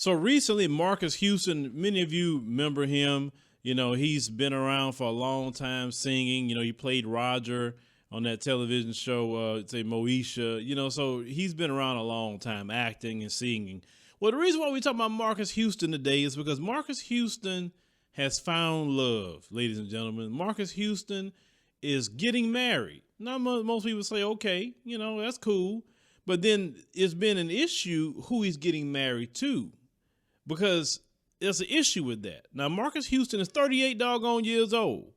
So recently, Marcus Houston, many of you remember him. He's been around for a long time singing. He played Roger on that television show, say Moesha. So he's been around a long time acting and singing. Well, the reason why we talk about Marcus Houston today is because Marcus Houston has found love, ladies and gentlemen. Marcus Houston is getting married. Now, most people say, okay, that's cool. But then it's been an issue who he's getting married to, because there's an issue with that. Now, Marcus Houston is 38 doggone years old.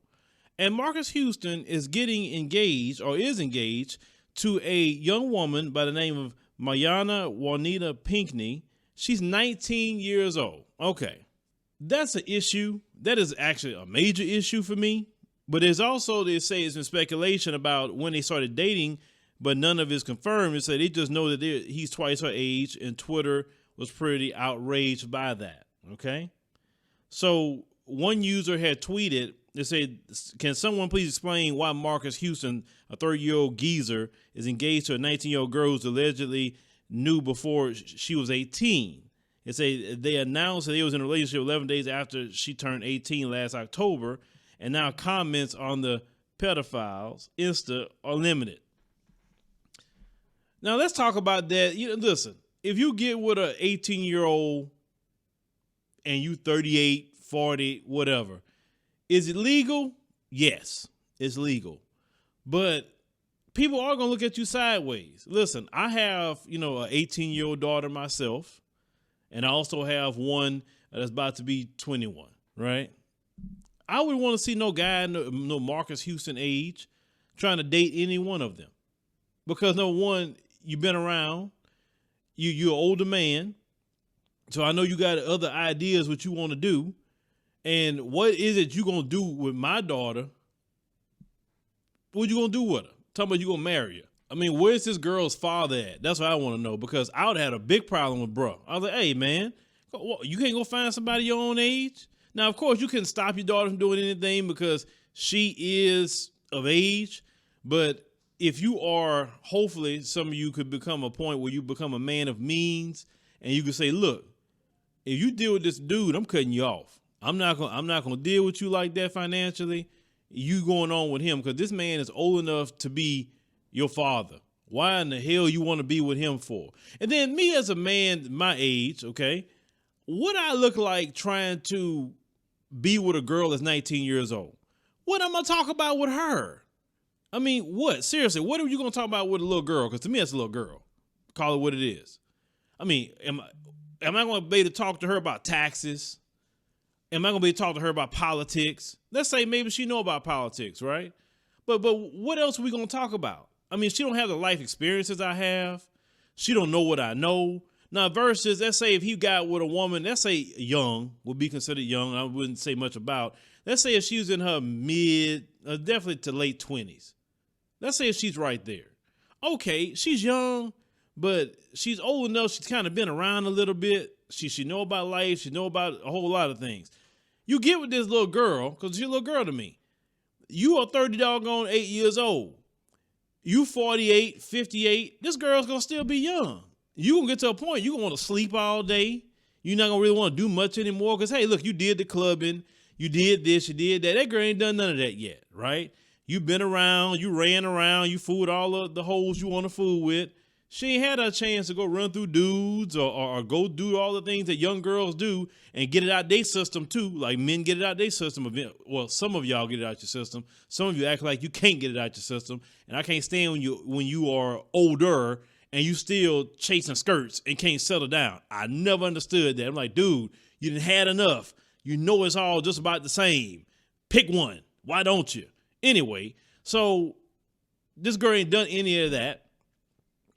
And Marcus Houston is getting engaged, or is engaged, to a young woman by the name of Miyana Juanita Pinkney. She's 19 years old. Okay. That's an issue. That is actually a major issue for me. But there's also, they say, it's been speculation about when they started dating, but none of it's confirmed. They say they just know that he's twice her age, and Twitter was pretty outraged by that. Okay. So one user had tweeted, they said, can someone please explain why Marcus Houston, a 30-year-old geezer, is engaged to a 19-year-old girl who allegedly knew before she was 18? They say they announced that they was in a relationship 11 days after she turned 18 last October, and now comments on the pedophiles Insta are limited. Now let's talk about that. Listen, if you get with an 18-year-old and you 38, 40, whatever, is it legal? Yes, it's legal. But people are going to look at you sideways. Listen, I have, an 18-year-old daughter myself, and I also have one that's about to be 21, right? I wouldn't want to see no guy, no Marcus Houston age, trying to date any one of them. Because, number one, you've been around, you're an older man, so I know you got other ideas what you want to do. And what is it you going to do with my daughter? What you going to do with her? Talking about you going to marry her. I mean, where's this girl's father at? That's what I want to know, because I would have had a big problem with bro. I was like, hey, man, you can't go find somebody your own age? Now, of course, you couldn't stop your daughter from doing anything because she is of age. But if you are, hopefully, some of you could become a point where you become a man of means, and you could say, look, if you deal with this dude, I'm cutting you off. I'm not gonna deal with you like that financially. You going on with him, because this man is old enough to be your father. Why in the hell you want to be with him for? And then me as a man my age, okay, what I look like trying to be with a girl that's 19 years old? What am I gonna talk about with her? I mean, what? Seriously, what are you gonna talk about with a little girl? Because to me, it's a little girl. Call it what it is. I mean, am I gonna be able to talk to her about taxes? Am I going to be able to talk to her about politics? Let's say maybe she know about politics, right? But what else are we going to talk about? I mean, she don't have the life experiences I have. She don't know what I know. Now, versus, let's say if he got with a woman, let's say young, would be considered young, I wouldn't say much about. Let's say if she was in her mid, definitely to late 20s. Let's say if she's right there. Okay, she's young, but she's old enough. She's kind of been around a little bit. She know about life. She know about a whole lot of things. You get with this little girl, because she's a little girl to me. You are 30 doggone 8 years old. You 48, 58. This girl's going to still be young. You going to get to a point, you're going to want to sleep all day. You're not going to really want to do much anymore because, hey, look, you did the clubbing. You did this, you did that. That girl ain't done none of that yet, right? You've been around. You ran around. You fooled all of the hoes you want to fool with. She ain't had a chance to go run through dudes or go do all the things that young girls do and get it out their system too. Like men get it out their system. Well, some of y'all get it out your system. Some of you act like you can't get it out your system. And I can't stand when you are older and you still chasing skirts and can't settle down. I never understood that. I'm like, dude, you done had enough. You know it's all just about the same. Pick one. Why don't you? Anyway, so this girl ain't done any of that.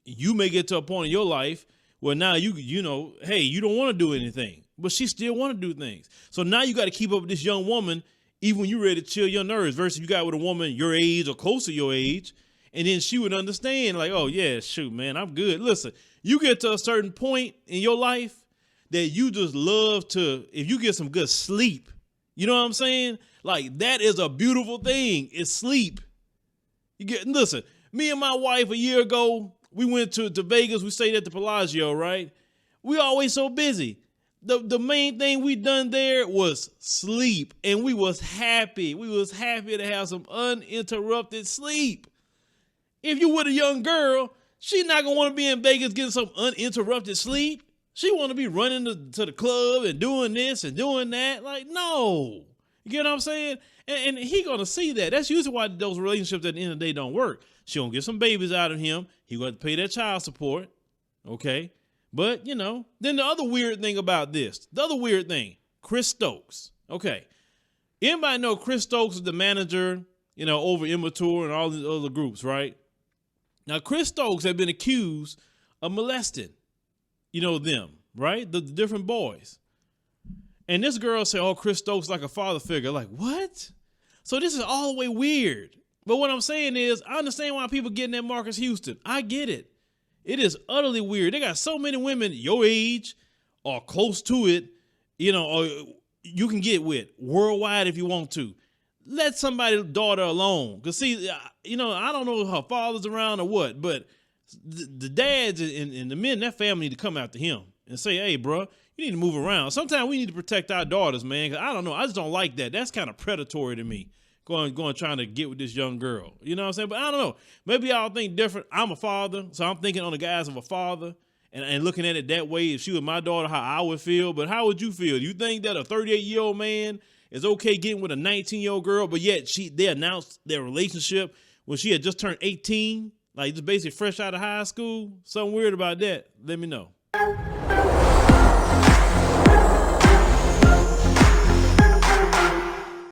You may get to a point in your life where now you know, hey, you don't want to do anything, but she still want to do things. So now you got to keep up with this young woman, even when you're ready to chill your nerves, versus you got with a woman your age or close to your age, and then she would understand like, oh yeah, shoot, man, I'm good. Listen, you get to a certain point in your life that you just love to, if you get some good sleep, you know what I'm saying? Like that is a beautiful thing. It's sleep. Listen, me and my wife a year ago, we went to Vegas. We stayed at the Palazzo, right? We always so busy. The main thing we done there was sleep, and we was happy. We was happy to have some uninterrupted sleep. If you with a young girl, she not gonna want to be in Vegas getting some uninterrupted sleep. She want to be running to the club and doing this and doing that. Like, no. You get what I'm saying? And he gonna see that. That's usually why those relationships at the end of the day don't work. She gonna get some babies out of him. He gonna have to pay that child support. Okay. But, then the other weird thing about this, Chris Stokes. Okay. Anybody know Chris Stokes is the manager, over Immature and all these other groups, right? Now, Chris Stokes had been accused of molesting, them, right? The different boys. And this girl said, oh, Chris Stokes like a father figure. Like, what? So this is all the way weird. But what I'm saying is, I understand why people getting at Marques Houston. I get it. It is utterly weird. They got so many women your age or close to it, or you can get with worldwide if you want to. Let somebody's daughter alone. Because, see, I don't know if her father's around or what, but the dads and the men in that family need to come after him and say, hey, bro, you need to move around. Sometimes we need to protect our daughters, man. Cause I don't know. I just don't like that. That's kind of predatory to me. Going trying to get with this young girl. You know what I'm saying? But I don't know. Maybe y'all think different. I'm a father, so I'm thinking on the guise of a father and looking at it that way. If she was my daughter, how I would feel. But how would you feel? You think that a 38-year-old man is okay getting with a 19-year-old girl, but yet they announced their relationship when she had just turned 18, like just basically fresh out of high school? Something weird about that. Let me know.